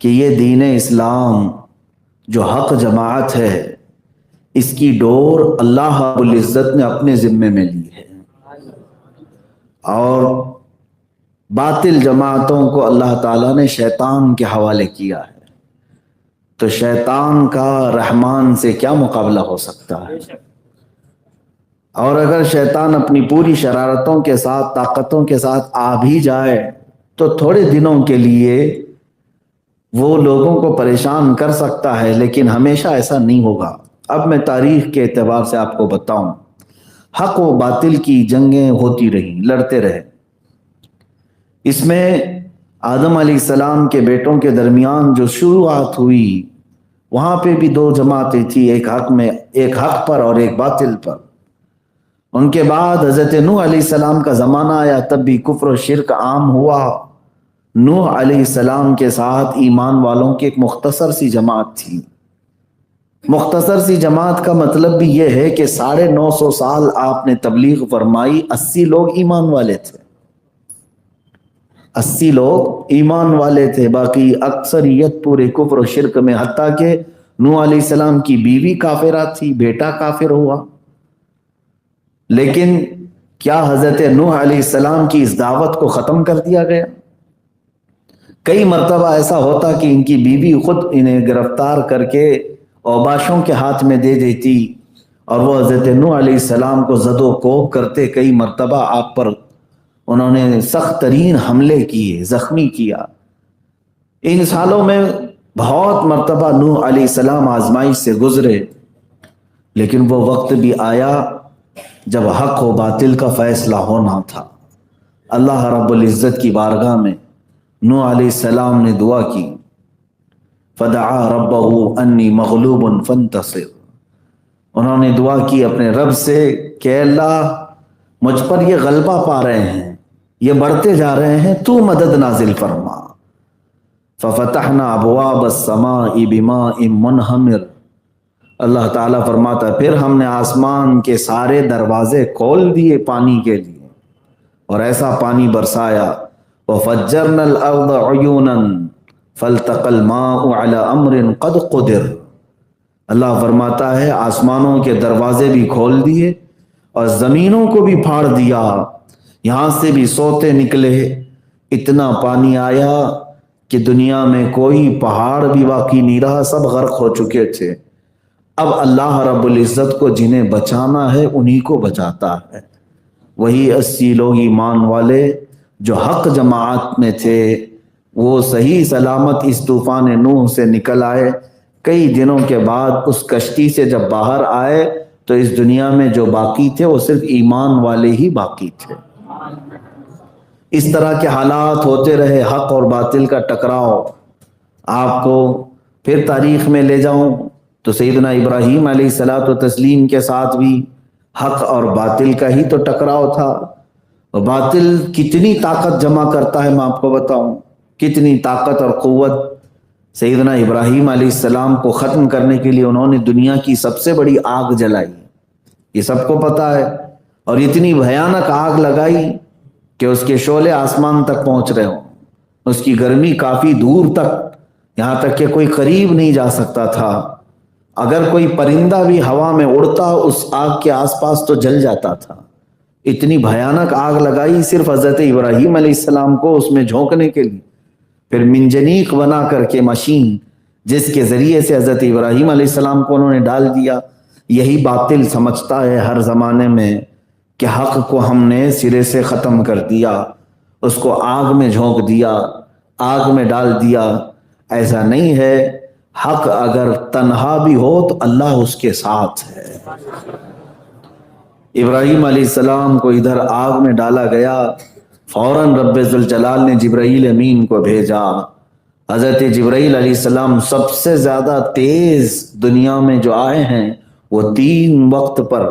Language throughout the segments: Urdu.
کہ یہ دین اسلام جو حق جماعت ہے اس کی ڈور اللہ رب العزت نے اپنے ذمے میں لی ہے، اور باطل جماعتوں کو اللہ تعالیٰ نے شیطان کے حوالے کیا ہے۔ تو شیطان کا رحمان سے کیا مقابلہ ہو سکتا ہے؟ اور اگر شیطان اپنی پوری شرارتوں کے ساتھ، طاقتوں کے ساتھ آ بھی جائے تو تھوڑے دنوں کے لیے وہ لوگوں کو پریشان کر سکتا ہے، لیکن ہمیشہ ایسا نہیں ہوگا۔ اب میں تاریخ کے اعتبار سے آپ کو بتاؤں، حق و باطل کی جنگیں ہوتی رہیں، لڑتے رہے۔ اس میں آدم علیہ السلام کے بیٹوں کے درمیان جو شروعات ہوئی، وہاں پہ بھی دو جماعتیں تھیں، ایک حق پر اور ایک باطل پر۔ ان کے بعد حضرت نوح علیہ السلام کا زمانہ آیا، تب بھی کفر و شرک عام ہوا۔ نوح علیہ السلام کے ساتھ ایمان والوں کی ایک مختصر سی جماعت تھی۔ مختصر سی جماعت کا مطلب بھی یہ ہے کہ 950 سال آپ نے تبلیغ فرمائی، 80 لوگ ایمان والے تھے، 80 لوگ ایمان والے تھے، باقی اکثریت پورے کفر و شرک میں، حتیٰ کہ نوح علیہ السلام کی بیوی کافرہ تھی، بیٹا کافر ہوا۔ لیکن کیا حضرت نوح علیہ السلام کی اس دعوت کو ختم کر دیا گیا؟ کئی مرتبہ ایسا ہوتا کہ ان کی بیوی خود انہیں گرفتار کر کے اوباشوں کے ہاتھ میں دے دیتی، اور وہ حضرت نوح علیہ السلام کو زد و کوب کرتے۔ کئی مرتبہ آپ پر انہوں نے سخت ترین حملے کیے، زخمی کیا۔ ان سالوں میں بہت مرتبہ نوح علیہ السلام آزمائش سے گزرے، لیکن وہ وقت بھی آیا جب حق و باطل کا فیصلہ ہونا تھا۔ اللہ رب العزت کی بارگاہ میں نوح علیہ السلام نے دعا کی، فدعا ربہ انی مغلوب فانتصر۔ انہوں نے دعا کی اپنے رب سے کہ اللہ مجھ پر یہ غلبہ پا رہے ہیں، یہ بڑھتے جا رہے ہیں، تو مدد نازل فرما۔ ففتحنا ابواب السماء بماء منہمر۔ اللہ تعالیٰ فرماتا ہے پھر ہم نے آسمان کے سارے دروازے کھول دیے پانی کے لیے، اور ایسا پانی برسایا۔ وَفَجَّرْنَا الْأَرْضَ عُيُونًا فَالْتَقَى الْمَاءُ عَلَى أَمْرٍ قَدْ قُدِرَ۔ اللہ فرماتا ہے آسمانوں کے دروازے بھی کھول دیے اور زمینوں کو بھی پھاڑ دیا، یہاں سے بھی سوتے نکلے۔ اتنا پانی آیا کہ دنیا میں کوئی پہاڑ بھی باقی نہیں رہا، سب غرق ہو چکے تھے۔ اب اللہ رب العزت کو جنہیں بچانا ہے انہی کو بچاتا ہے۔ وہی 80 لوگ ایمان والے جو حق جماعت میں تھے، وہ صحیح سلامت اس طوفان نوح سے نکل آئے۔ کئی دنوں کے بعد اس کشتی سے جب باہر آئے تو اس دنیا میں جو باقی تھے وہ صرف ایمان والے ہی باقی تھے۔ اس طرح کے حالات ہوتے رہے، حق اور باطل کا ٹکراؤ۔ آپ کو پھر تاریخ میں لے جاؤں تو سیدنا ابراہیم علیہ الصلوۃ والتسلیم کے ساتھ بھی حق اور باطل کا ہی تو ٹکراؤ تھا۔ باطل کتنی طاقت جمع کرتا ہے میں آپ کو بتاؤں، کتنی طاقت اور قوت۔ سیدنا ابراہیم علیہ السلام کو ختم کرنے کے لیے انہوں نے دنیا کی سب سے بڑی آگ جلائی، یہ سب کو پتا ہے، اور اتنی بھیانک آگ لگائی کہ اس کے شعلے آسمان تک پہنچ رہے ہوں، اس کی گرمی کافی دور تک، یہاں تک کہ کوئی قریب نہیں جا سکتا تھا۔ اگر کوئی پرندہ بھی ہوا میں اڑتا اس آگ کے آس پاس تو جل جاتا تھا۔ اتنی بھیانک آگ لگائی صرف حضرت ابراہیم علیہ السلام کو اس میں جھونکنے کے لیے۔ پھر منجنیق بنا کر کے مشین، جس کے ذریعے سے حضرت ابراہیم علیہ السلام کو انہوں نے ڈال دیا۔ یہی باطل سمجھتا ہے ہر زمانے میں کہ حق کو ہم نے سرے سے ختم کر دیا، اس کو آگ میں جھونک دیا، آگ میں ڈال دیا۔ ایسا نہیں ہے، حق اگر تنہا بھی ہو تو اللہ اس کے ساتھ ہے۔ ابراہیم علیہ السلام کو ادھر آگ میں ڈالا گیا، فوراً رب ذوالجلال نے جبرائیل امین کو بھیجا۔ حضرت جبرائیل علیہ السلام سب سے زیادہ تیز دنیا میں جو آئے ہیں، وہ 3 وقت پر،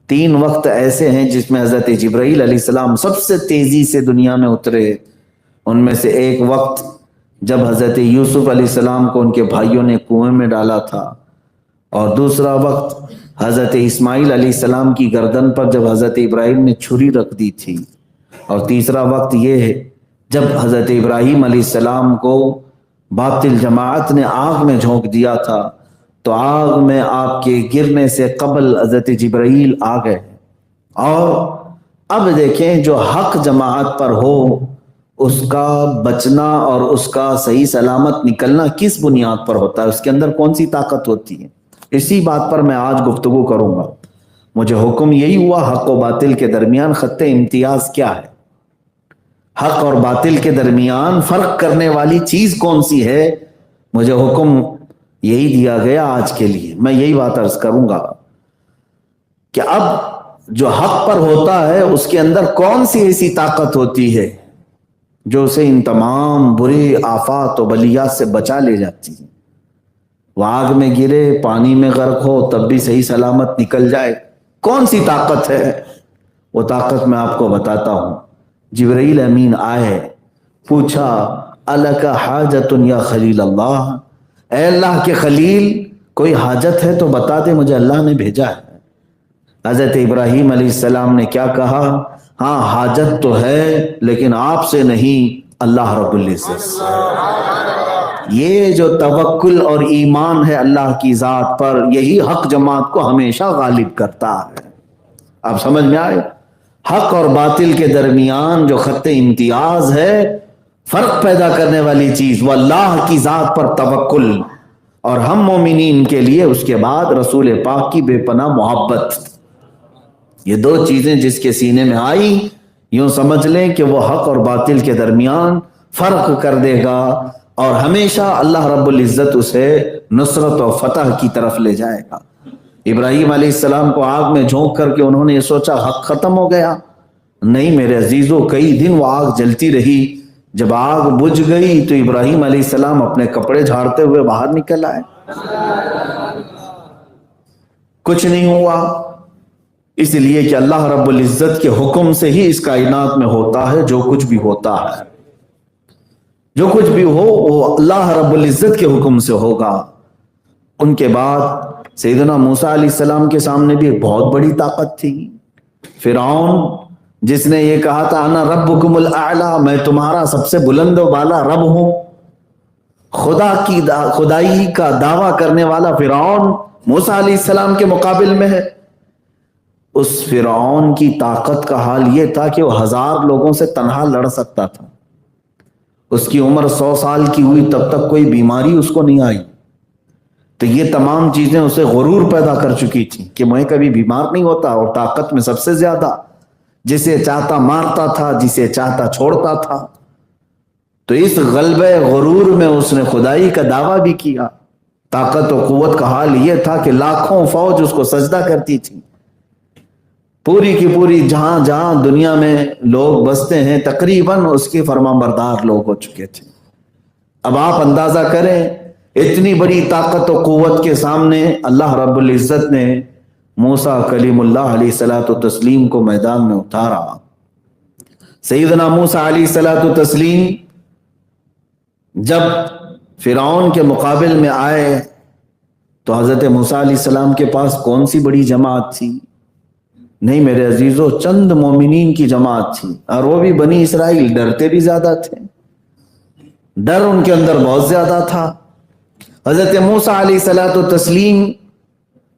3 وقت ایسے ہیں جس میں حضرت جبرائیل علیہ السلام سب سے تیزی سے دنیا میں اترے۔ ان میں سے ایک وقت جب حضرت یوسف علیہ السلام کو ان کے بھائیوں نے کنویں میں ڈالا تھا، اور دوسرا وقت حضرت اسماعیل علیہ السلام کی گردن پر جب حضرت ابراہیم نے چھری رکھ دی تھی، اور تیسرا وقت یہ ہے جب حضرت ابراہیم علیہ السلام کو باطل جماعت نے آگ میں جھونک دیا تھا تو آگ میں آپ کے گرنے سے قبل حضرت جبرائیل آ گئے، اور اب دیکھیں جو حق جماعت پر ہو اس کا بچنا اور اس کا صحیح سلامت نکلنا کس بنیاد پر ہوتا ہے، اس کے اندر کون سی طاقت ہوتی ہے، اسی بات پر میں آج گفتگو کروں گا۔ مجھے حکم یہی ہوا، حق و باطل کے درمیان خط امتیاز کیا ہے، حق اور باطل کے درمیان فرق کرنے والی چیز کون سی ہے، مجھے حکم یہی دیا گیا آج کے لیے۔ میں یہی بات عرض کروں گا کہ اب جو حق پر ہوتا ہے اس کے اندر کون سی ایسی طاقت ہوتی ہے جو اسے ان تمام برے آفات و بلیات سے بچا لے جاتی ہے۔ وہ آگ میں گرے، پانی میں غرق ہو، تب بھی صحیح سلامت نکل جائے، کون سی طاقت ہے؟ وہ طاقت میں آپ کو بتاتا ہوں۔ جبرائیل امین آئے، پوچھا الک حاجت یا خلیل اللہ، اے اللہ کے خلیل کوئی حاجت ہے تو بتا دے، مجھے اللہ نے بھیجا ہے۔ حضرت ابراہیم علیہ السلام نے کیا کہا؟ ہاں حاجت تو ہے لیکن آپ سے نہیں، اللہ رب العزت سے۔ یہ جو توکل اور ایمان ہے اللہ کی ذات پر، یہی حق جماعت کو ہمیشہ غالب کرتا ہے۔ آپ سمجھ میں آئے؟ حق اور باطل کے درمیان جو خط امتیاز ہے، فرق پیدا کرنے والی چیز، وہ اللہ کی ذات پر توکل، اور ہم مومنین کے لیے اس کے بعد رسول پاک کی بے پناہ محبت۔ یہ دو چیزیں جس کے سینے میں آئی، یوں سمجھ لیں کہ وہ حق اور باطل کے درمیان فرق کر دے گا، اور ہمیشہ اللہ رب العزت اسے نصرت و فتح کی طرف لے جائے گا۔ ابراہیم علیہ السلام کو آگ میں جھونک کر کے انہوں نے یہ سوچا حق ختم ہو گیا؟ نہیں میرے عزیزو، کئی دن وہ آگ جلتی رہی۔ جب آگ بجھ گئی تو ابراہیم علیہ السلام اپنے کپڑے جھاڑتے ہوئے باہر نکل آئے، کچھ نہیں ہوا، اس لیے کہ اللہ رب العزت کے حکم سے ہی اس کائنات میں ہوتا ہے جو کچھ بھی ہوتا ہے۔ جو کچھ بھی ہو وہ اللہ رب العزت کے حکم سے ہوگا۔ ان کے بعد سیدنا موسیٰ علیہ السلام کے سامنے بھی ایک بہت بڑی طاقت تھی، فرعون جس نے یہ کہا تھا انا ربکم الاعلی، میں تمہارا سب سے بلند و بالا رب ہوں، خدائی کا دعویٰ کرنے والا فرعون موسیٰ علیہ السلام کے مقابل میں ہے۔ اس فرعون کی طاقت کا حال یہ تھا کہ وہ 1000 لوگوں سے تنہا لڑ سکتا تھا۔ اس کی عمر 100 سال کی ہوئی تب تک کوئی بیماری اس کو نہیں آئی۔ تو یہ تمام چیزیں اسے غرور پیدا کر چکی تھیں کہ میں کبھی بیمار نہیں ہوتا، اور طاقت میں سب سے زیادہ، جسے چاہتا مارتا تھا، جسے چاہتا چھوڑتا تھا۔ تو اس غلبہ غرور میں اس نے خدائی کا دعویٰ بھی کیا۔ طاقت و قوت کا حال یہ تھا کہ لاکھوں فوج اس کو سجدہ کرتی تھی۔ پوری کی پوری جہاں جہاں دنیا میں لوگ بستے ہیں تقریباً اس کے فرما بردار لوگ ہو چکے تھے۔ اب آپ اندازہ کریں اتنی بڑی طاقت و قوت کے سامنے اللہ رب العزت نے موسیٰ کلیم اللہ علیہ الصلوۃ والتسلیم کو میدان میں اتارا۔ سیدنا موسیٰ علیہ الصلوۃ والتسلیم جب فرعون کے مقابل میں آئے تو حضرت موسیٰ علیہ السلام کے پاس کون سی بڑی جماعت تھی؟ نہیں میرے عزیزو، چند مومنین کی جماعت تھی، اور وہ بھی بنی اسرائیل، ڈرتے بھی زیادہ تھے، ڈر ان کے اندر بہت زیادہ تھا۔ حضرت موسیٰ علیہ الصلوۃ والتسلیم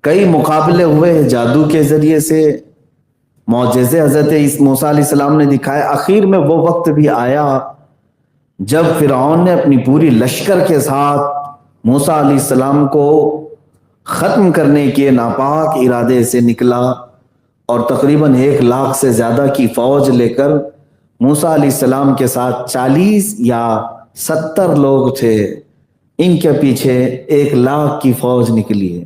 کئی مقابلے ہوئے، جادو کے ذریعے سے معجزے حضرت موسیٰ علیہ السلام نے دکھائے۔ آخر میں وہ وقت بھی آیا جب فرعون نے اپنی پوری لشکر کے ساتھ موسیٰ علیہ السلام کو ختم کرنے کے ناپاک ارادے سے نکلا، اور تقریباً 1 لاکھ سے زیادہ کی فوج لے کر موسیٰ علیہ السلام کے ساتھ 40 یا 70 لوگ تھے، ان کے پیچھے 1 لاکھ کی فوج نکلی ہے۔